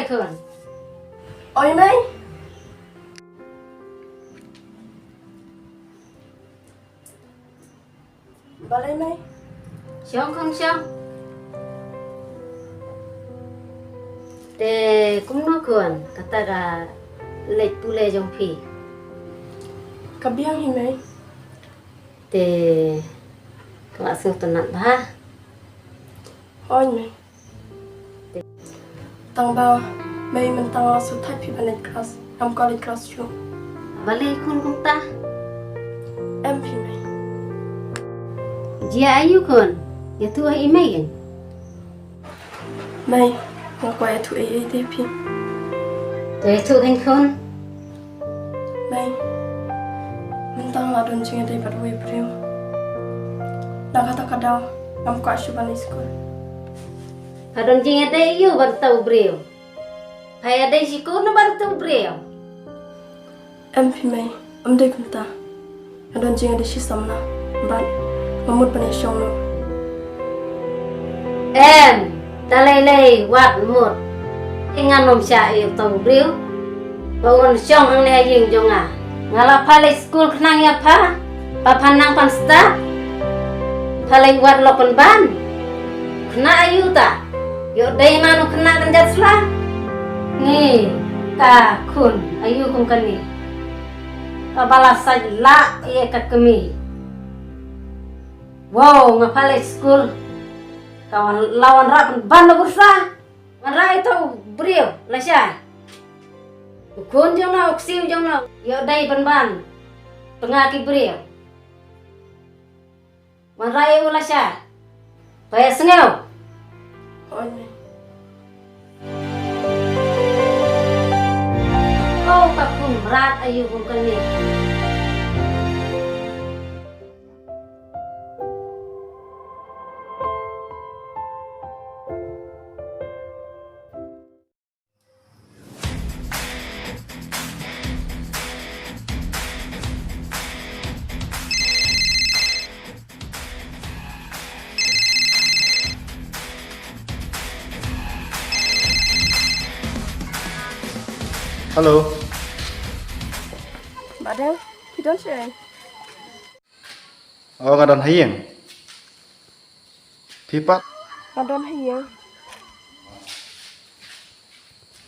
Khẩn Ôi mấy bà lấy mấy xong không xong để cũng nó khẩn kata ga lệch pule trong phi Cả biang hi mấy để kelas yang tenang bah Ôi mấy Tăng ba Mấy mình tăng là số thái phí bà lên class Em có lên class chú balik kun kung ta Em phí mấy dia ayu khẩn ya tu ai mai Mấy Nó quay thu ấy tế phí để tu anh khẩn Mấy Mình tăng là đơn chừng đây bắt quay bריu Đang kata kadang Em có aju bà lên school kadon jing ada yu bar tau breu hay ada siku no bar tau breu Em phí mấy Em đây cũng ta Em đơn chừng đây xí xâm na Bạn Em một bà này xong nữa em ta lei wat một ingan nom sha yu tau breu bangun syong ang le jing jonga ngala pale school khnang ya pha pa phanang pan staff pale wat lopan ban khna ayu ta yo dai manu khna kan jasla ni ta khun ayu kum kan ni ta bala saj la ye ka kemi wow ngapale school kawan lawan ra ban bursa ngan ra itu brio la sha kun jong na oksiu jong na yo dai ban tengah ki brio ngan ra ye la sha pa sngeu Ôi mấy oh ka kum rat ayu kum kan ni Halo. Bà đang Thì đón xe Oh, ngadon hayeng. Pipat Bà đón hay gì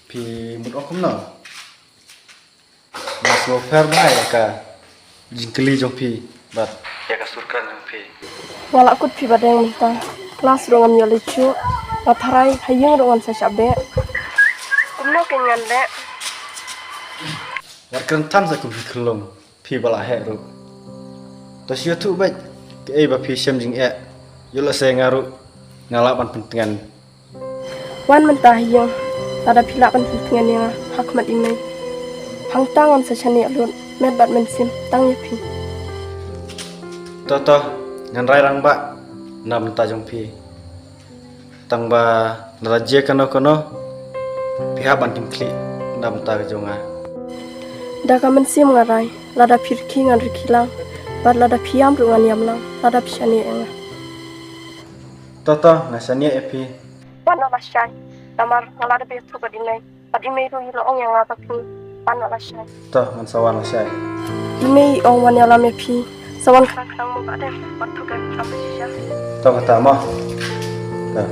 pi mut okum no. Mas lo fair bai ka jingkeli jong pi bat ya ka surkan jong pi. Wala kut pi badeng minta kelas rongan yo lecu la tharai hayeng rongan sa chabe kumno kenyan le Wat kan tan sa kum kelong pi bala he ru. To sio tu bai ke e ba pi sem jing e. Yo la se ngaru ngalapan pentingan. wan minta hayeng ada pila pan pentingan yang hak mat imai hang tangan sa chani alun met bat men sim tang ye pi To ngan rai rang ba nam ta jong pi. Tang ba raje kono pihak ban kim kli nam ta jonga. daga men sim ngarai lada pirki ngan rikilang bat lada piam rungan yamlang lada pishani enga To ngasania epi. wan ala shai tamar ngalada be tu bat imai ru yilo ong yang ngata pi pan ala shai To ngan sawan la sai. imei ong wan yala me pi sawan khang khang mo bade bat tu kan sampai sisa To kata mo. To.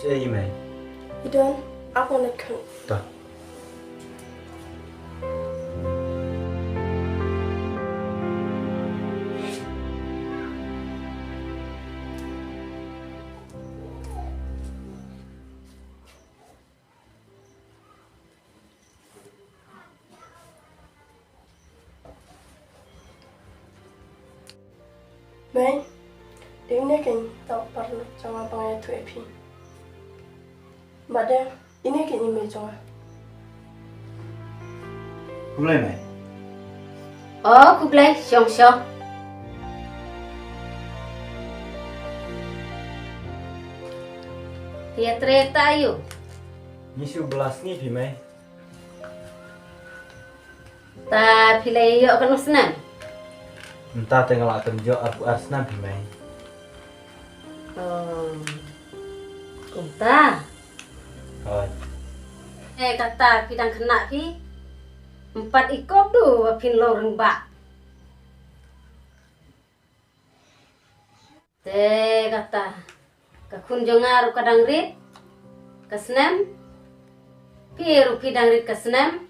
Cik mai. Idan, aku nak kan. Dah. Mai, dia ni kan tak perlu jangan panggil tu api. Badan ini kan email jangan. Mulai mai. Oh, ku blai syong. Dia tereta yuk. Ni 11 ni pi mai. Ta pilih yuk kan usnan. Entah tengah akan jo aku Arsenal pi mai. Oh. Kumta. Oh. Kata pidang kena pi. 4 ikop tu pin loreng bak. Kata kakun jongar kadang rit kesnem piru pidang rit kesnem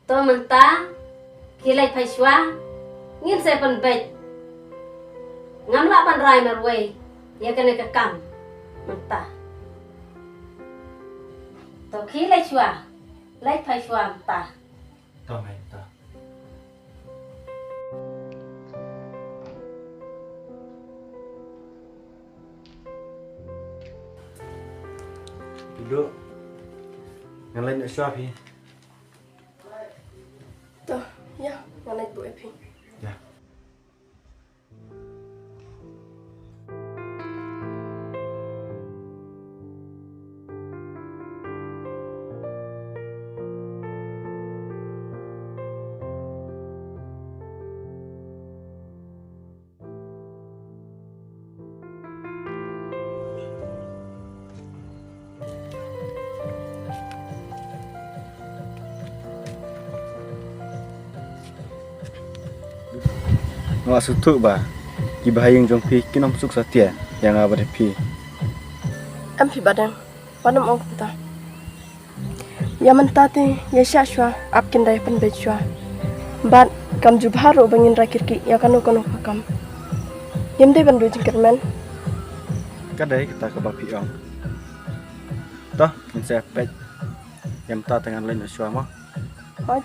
to menta kilai paiswa ngin saya pen bet ngamla pan rai merway ya kena kekam menta to kilai chwa lai paiswa menta Tao mai ta. Duduk. Yang lain nak suap pi. Tuh, ya, mana tu api. Ya. Ngak sutuk ba. Ki bahayang jong pi kinom suk satia yang abade pi. Api badan, padam aku kita. Ya mentati, ya syashwa, apkin daya pen bejwa. Bat kam jubharo bangin rakir ki ya kanu pakam. Yam dai bandu jingkerman. Kadai kita ke bapi ong. Toh, kin saya pet. Yang ta dengan lain suama. Hoy.